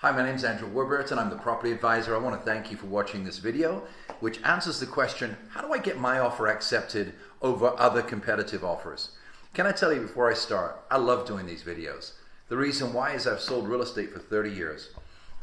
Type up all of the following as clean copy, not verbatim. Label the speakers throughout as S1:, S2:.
S1: Hi, my name is Andrew Warburton. I'm the property advisor. I want to thank you for watching this video, which answers the question, how do I get my offer accepted over other competitive offers? Can I tell you before I start, I love doing these videos. The reason why is I've sold real estate for 30 years.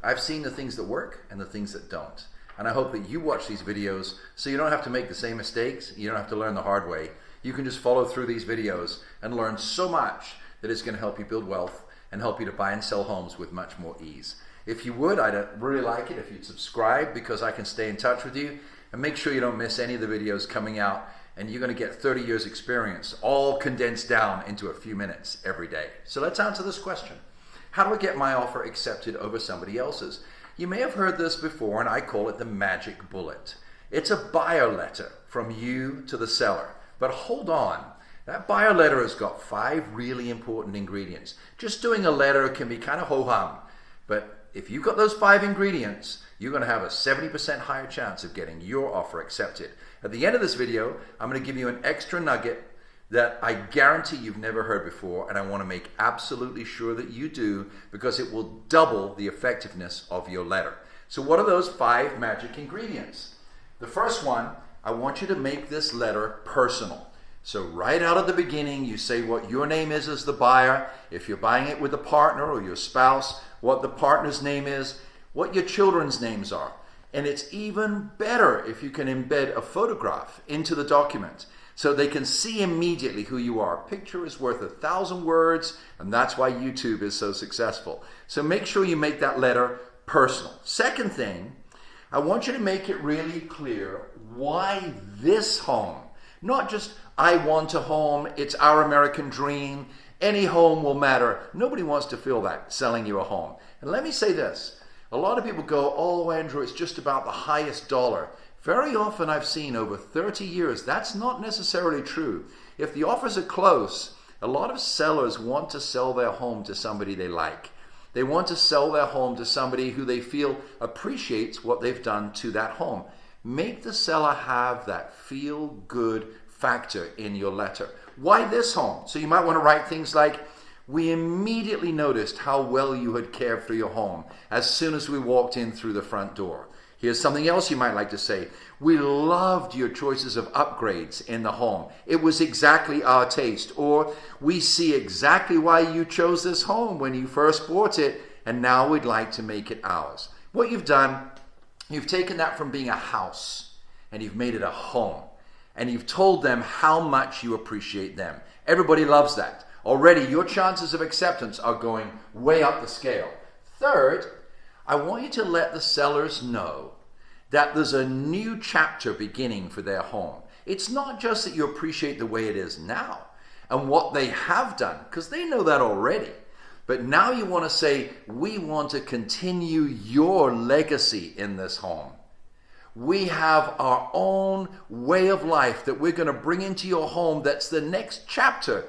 S1: I've seen the things that work and the things that don't. And I hope that you watch these videos so you don't have to make the same mistakes. You don't have to learn the hard way. You can just follow through these videos and learn so much that it's going to help you build wealth and help you to buy and sell homes with much more ease. If you would, I'd really like it if you'd subscribe, because I can stay in touch with you, and make sure you don't miss any of the videos coming out, and you're going to get 30 years experience all condensed down into a few minutes every day. So let's answer this question. How do I get my offer accepted over somebody else's? You may have heard this before, and I call it the magic bullet. It's a buyer letter from you to the seller. But hold on, that buyer letter has got 5 really important ingredients. Just doing a letter can be kind of ho-hum, but if you've got those 5 ingredients, you're going to have a 70% higher chance of getting your offer accepted. At the end of this video, I'm going to give you an extra nugget that I guarantee you've never heard before, and I want to make absolutely sure that you do, because it will double the effectiveness of your letter. So what are those 5 magic ingredients? The first one, I want you to make this letter personal. So right out of the beginning, you say what your name is as the buyer, if you're buying it with a partner or your spouse, what the partner's name is, what your children's names are. And it's even better if you can embed a photograph into the document so they can see immediately who you are. A picture is worth 1,000 words, and that's why YouTube is so successful. So make sure you make that letter personal. Second thing, I want you to make it really clear why this home. Not just, I want a home, it's our American dream, any home will matter. Nobody wants to feel that selling you a home. And let me say this, a lot of people go, oh Andrew, it's just about the highest dollar. Very often I've seen over 30 years, that's not necessarily true. If the offers are close, a lot of sellers want to sell their home to somebody they like. They want to sell their home to somebody who they feel appreciates what they've done to that home. Make the seller have that feel-good factor in your letter. Why this home? So you might want to write things like, we immediately noticed how well you had cared for your home as soon as we walked in through the front door. Here's something else you might like to say. We loved your choices of upgrades in the home. It was exactly our taste. Or we see exactly why you chose this home when you first bought it, and now we'd like to make it ours. What you've done, you've taken that from being a house and you've made it a home. And you've told them how much you appreciate them. Everybody loves that. Already your chances of acceptance are going way up the scale. Third, I want you to let the sellers know that there's a new chapter beginning for their home. It's not just that you appreciate the way it is now and what they have done, because they know that already. But now you want to say, we want to continue your legacy in this home. We have our own way of life that we're going to bring into your home that's the next chapter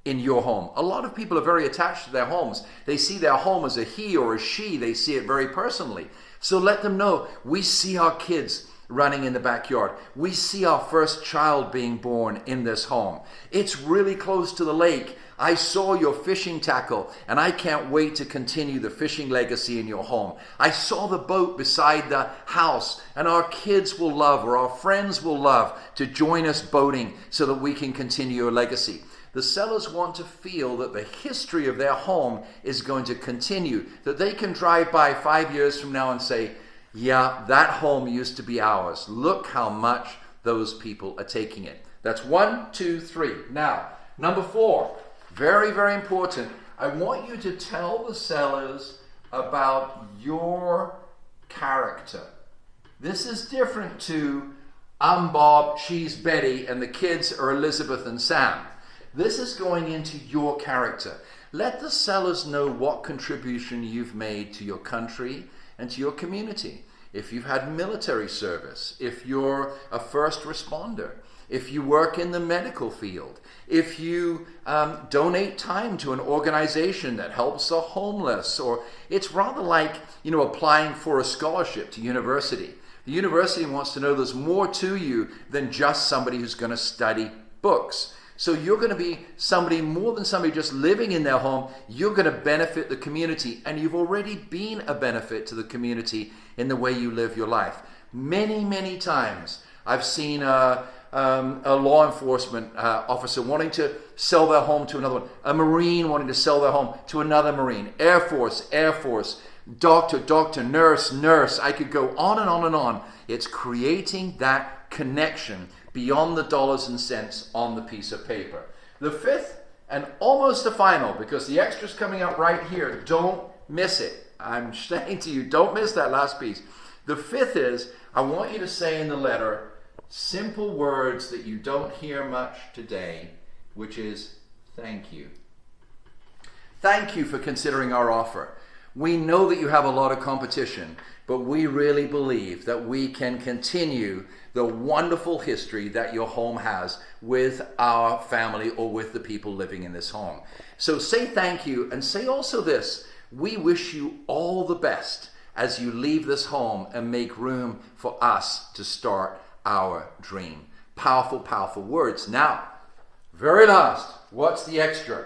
S1: in your home. A lot of people are very attached to their homes. They see their home as a he or a she. They see it very personally. So let them know, we see our kids running in the backyard. We see our first child being born in this home. It's really close to the lake. I saw your fishing tackle, and I can't wait to continue the fishing legacy in your home. I saw the boat beside the house, and our kids will love, or our friends will love, to join us boating so that we can continue your legacy. The sellers want to feel that the history of their home is going to continue, that they can drive by 5 years from now and say, yeah, that home used to be ours. Look how much those people are taking it. That's 1, 2, 3. Now, number 4. Very, very important. I want you to tell the sellers about your character. This is different to, I'm Bob, she's Betty, and the kids are Elizabeth and Sam. This is going into your character. Let the sellers know what contribution you've made to your country and to your community. If you've had military service, if you're a first responder, if you work in the medical field, if you donate time to an organization that helps the homeless, or it's rather like, applying for a scholarship to university. The university wants to know there's more to you than just somebody who's going to study books. So you're going to be somebody more than somebody just living in their home. You're going to benefit the community, and you've already been a benefit to the community in the way you live your life. Many, many times I've seen a law enforcement officer wanting to sell their home to another one, a Marine wanting to sell their home to another Marine, Air Force, doctor, nurse. I could go on and on and on. It's creating that connection beyond the dollars and cents on the piece of paper. The fifth, and almost the final, because the extra's coming up right here, don't miss it. I'm saying to you, don't miss that last piece. The fifth is, I want you to say in the letter simple words that you don't hear much today, which is thank you. Thank you for considering our offer. We know that you have a lot of competition, but we really believe that we can continue the wonderful history that your home has with our family or with the people living in this home. So say thank you, and say also this: we wish you all the best as you leave this home and make room for us to start our dream. Powerful, powerful words. Now, very last, what's the extra?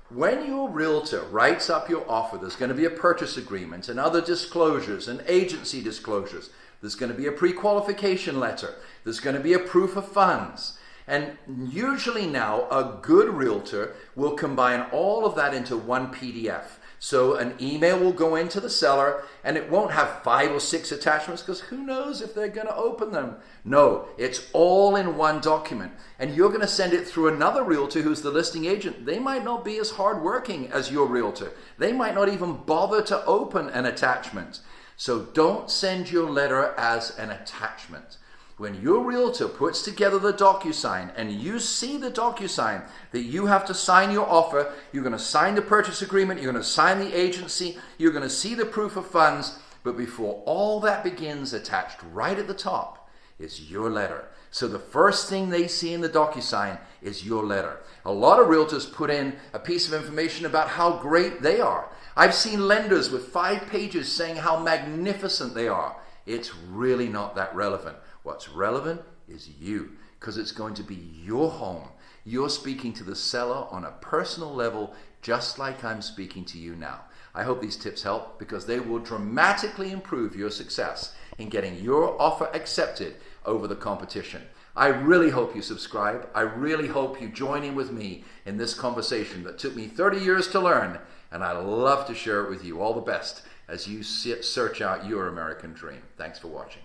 S1: When your realtor writes up your offer, there's going to be a purchase agreement and other disclosures and agency disclosures. There's going to be a pre-qualification letter. There's going to be a proof of funds. And usually now, a good realtor will combine all of that into one PDF. So an email will go into the seller, and it won't have 5 or 6 attachments, because who knows if they're going to open them. No, it's all in one document. And you're going to send it through another realtor who's the listing agent. They might not be as hardworking as your realtor. They might not even bother to open an attachment. So don't send your letter as an attachment. When your realtor puts together the DocuSign and you see the DocuSign that you have to sign your offer, you're going to sign the purchase agreement, you're going to sign the agency, you're going to see the proof of funds, but before all that begins, attached right at the top is your letter. So the first thing they see in the DocuSign is your letter. A lot of realtors put in a piece of information about how great they are. I've seen lenders with 5 pages saying how magnificent they are. It's really not that relevant. What's relevant is you, because it's going to be your home. You're speaking to the seller on a personal level, just like I'm speaking to you now. I hope these tips help, because they will dramatically improve your success in getting your offer accepted over the competition. I really hope you subscribe. I really hope you join in with me in this conversation that took me 30 years to learn, and I love to share it with you. All the best as you search out your American dream. Thanks for watching.